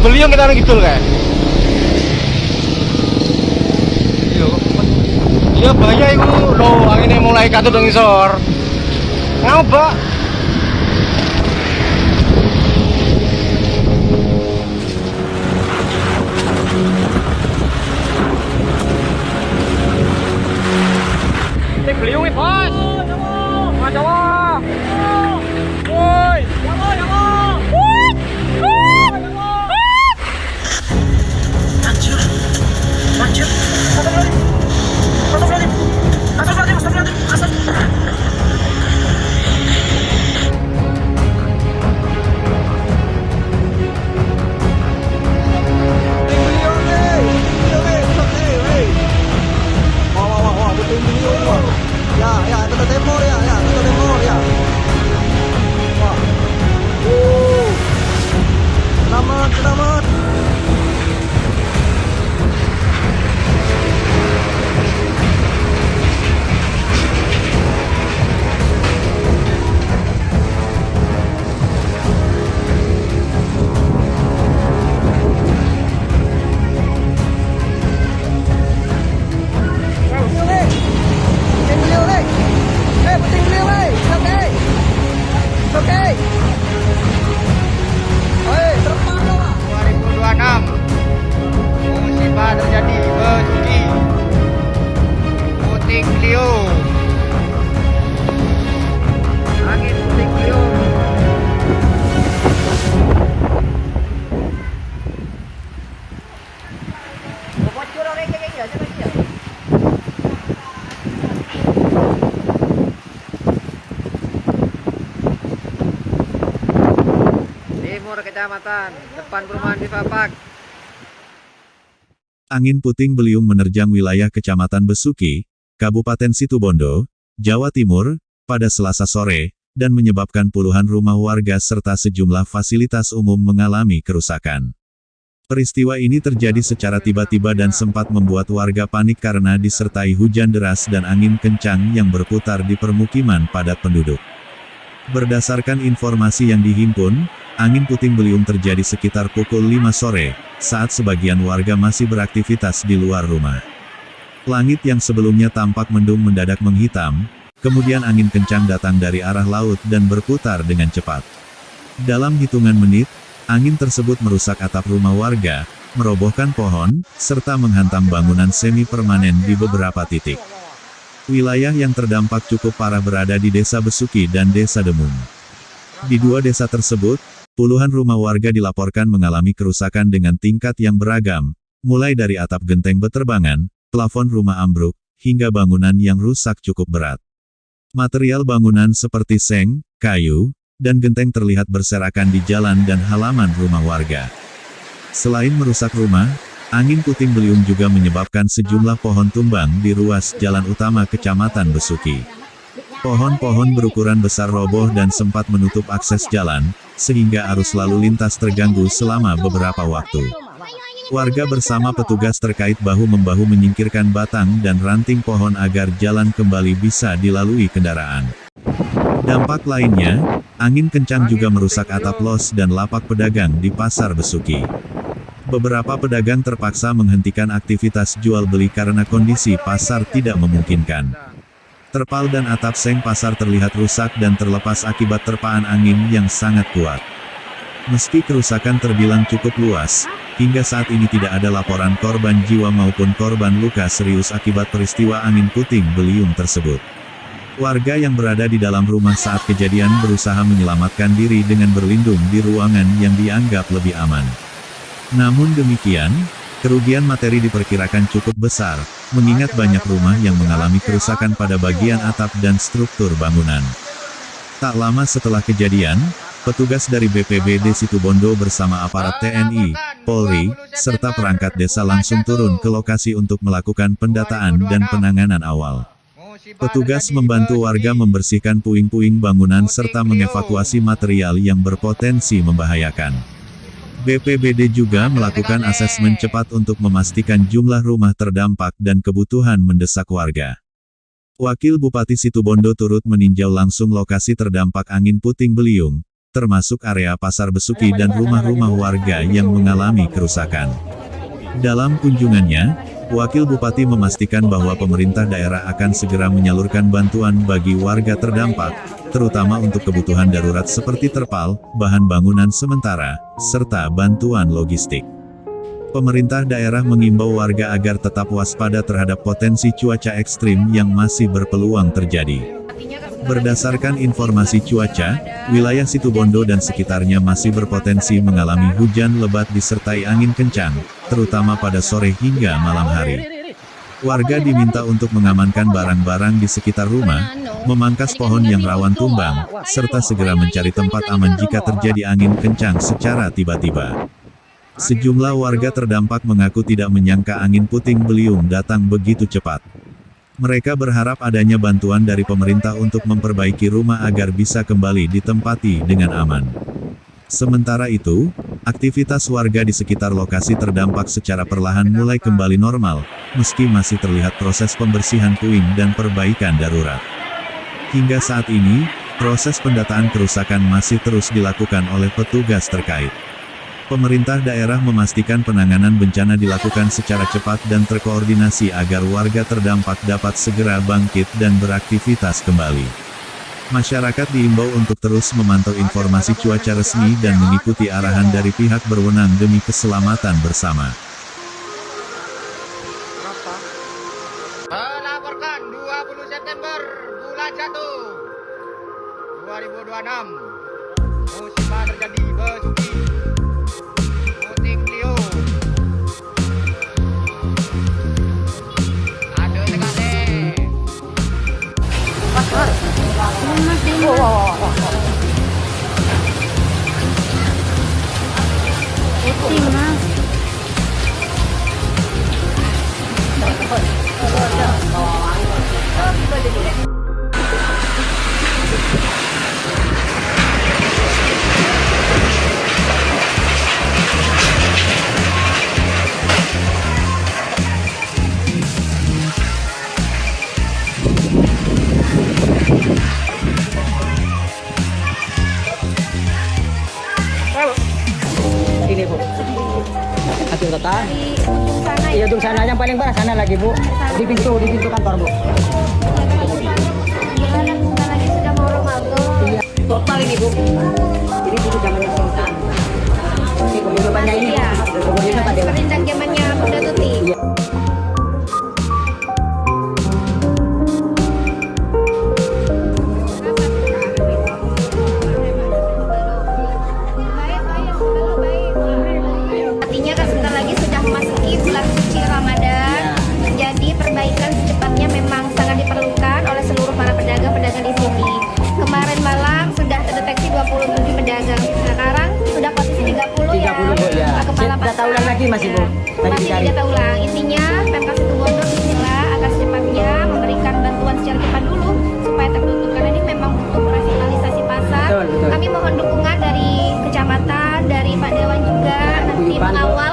beliung kita gitu kayak. Iya bahaya itu loh, anginnya mulai katut ngisor. Ngapa? Ini beliung nih bos. Jawa. Woi. Timur Kecamatan, depan perumahan Divapak. Angin puting beliung menerjang wilayah Kecamatan Besuki, Kabupaten Situbondo, Jawa Timur, pada Selasa sore, dan menyebabkan puluhan rumah warga serta sejumlah fasilitas umum mengalami kerusakan. Peristiwa ini terjadi secara tiba-tiba dan sempat membuat warga panik karena disertai hujan deras dan angin kencang yang berputar di permukiman padat penduduk. Berdasarkan informasi yang dihimpun, angin puting beliung terjadi sekitar pukul 5 sore, saat sebagian warga masih beraktivitas di luar rumah. Langit yang sebelumnya tampak mendung mendadak menghitam, kemudian angin kencang datang dari arah laut dan berputar dengan cepat. Dalam hitungan menit, angin tersebut merusak atap rumah warga, merobohkan pohon, serta menghantam bangunan semi-permanen di beberapa titik. Wilayah yang terdampak cukup parah berada di Desa Besuki dan Desa Demung. Di dua desa tersebut, puluhan rumah warga dilaporkan mengalami kerusakan dengan tingkat yang beragam, mulai dari atap genteng beterbangan, plafon rumah ambruk, hingga bangunan yang rusak cukup berat. Material bangunan seperti seng, kayu, dan genteng terlihat berserakan di jalan dan halaman rumah warga. Selain merusak rumah, angin puting beliung juga menyebabkan sejumlah pohon tumbang di ruas jalan utama Kecamatan Besuki. Pohon-pohon berukuran besar roboh dan sempat menutup akses jalan, sehingga arus lalu lintas terganggu selama beberapa waktu. Warga bersama petugas terkait bahu-membahu menyingkirkan batang dan ranting pohon agar jalan kembali bisa dilalui kendaraan. Dampak lainnya, angin kencang juga merusak atap los dan lapak pedagang di Pasar Besuki. Beberapa pedagang terpaksa menghentikan aktivitas jual beli karena kondisi pasar tidak memungkinkan. Terpal dan atap seng pasar terlihat rusak dan terlepas akibat terpaan angin yang sangat kuat. Meski kerusakan terbilang cukup luas, hingga saat ini tidak ada laporan korban jiwa maupun korban luka serius akibat peristiwa angin puting beliung tersebut. Warga yang berada di dalam rumah saat kejadian berusaha menyelamatkan diri dengan berlindung di ruangan yang dianggap lebih aman. Namun demikian, kerugian materi diperkirakan cukup besar, mengingat banyak rumah yang mengalami kerusakan pada bagian atap dan struktur bangunan. Tak lama setelah kejadian, petugas dari BPBD Situbondo bersama aparat TNI, Polri, serta perangkat desa langsung turun ke lokasi untuk melakukan pendataan dan penanganan awal. Petugas membantu warga membersihkan puing-puing bangunan serta mengevakuasi material yang berpotensi membahayakan. BPBD juga melakukan asesmen cepat untuk memastikan jumlah rumah terdampak dan kebutuhan mendesak warga. Wakil Bupati Situbondo turut meninjau langsung lokasi terdampak angin puting beliung, termasuk area Pasar Besuki dan rumah-rumah warga yang mengalami kerusakan. Dalam kunjungannya, Wakil Bupati memastikan bahwa pemerintah daerah akan segera menyalurkan bantuan bagi warga terdampak, terutama untuk kebutuhan darurat seperti terpal, bahan bangunan sementara, serta bantuan logistik. Pemerintah daerah mengimbau warga agar tetap waspada terhadap potensi cuaca ekstrim yang masih berpeluang terjadi. Berdasarkan informasi cuaca, wilayah Situbondo dan sekitarnya masih berpotensi mengalami hujan lebat disertai angin kencang, terutama pada sore hingga malam hari. Warga diminta untuk mengamankan barang-barang di sekitar rumah, memangkas pohon yang rawan tumbang, serta segera mencari tempat aman jika terjadi angin kencang secara tiba-tiba. Sejumlah warga terdampak mengaku tidak menyangka angin puting beliung datang begitu cepat. Mereka berharap adanya bantuan dari pemerintah untuk memperbaiki rumah agar bisa kembali ditempati dengan aman. Sementara itu, aktivitas warga di sekitar lokasi terdampak secara perlahan mulai kembali normal, meski masih terlihat proses pembersihan puing dan perbaikan darurat. Hingga saat ini, proses pendataan kerusakan masih terus dilakukan oleh petugas terkait. Pemerintah daerah memastikan penanganan bencana dilakukan secara cepat dan terkoordinasi agar warga terdampak dapat segera bangkit dan beraktivitas kembali. Masyarakat diimbau untuk terus memantau informasi cuaca resmi dan mengikuti arahan dari pihak berwenang demi keselamatan bersama. Melaporkan 20 September bulan 1 2026 musibah terjadi Besuki puting beliung. Ada sekali. Ini Bu, hasil total. Di ujung sana Iya, ujung sana yang paling bawah sana lagi Bu, di pintu kantor Bu. Gimana bukan lagi sudah mau Ramadan? Iya, total ini Bu. Ini dulu zamannya Sultan. Ini kebutuhannya ini. Iya. Kebutuhannya pada. Seperti zamannya Bunda Tuti. Iya. Artinya kan sebentar lagi sudah memasuki bulan suci Ramadan. Jadi perbaikan secepatnya memang sangat diperlukan oleh seluruh para pedagang-pedagang di sini. Kemarin malam sudah terdeteksi 27 pedagang. Sekarang sudah posisi 30 ya. 30 Bu ya. Pak Kepala Data Pasar. ulang lagi masih Bu. Lagi Masih dicari. didata ulang. Intinya Pemkab Situbondo bismillah agar secepatnya memberikan bantuan secara cepat dulu supaya tertutup karena ini memang butuh revitalisasi pasar. Betul, betul. Kami mohon dukungan dari kecamatan, dari Pak Dewan juga nanti Ipan, Bu. mengawal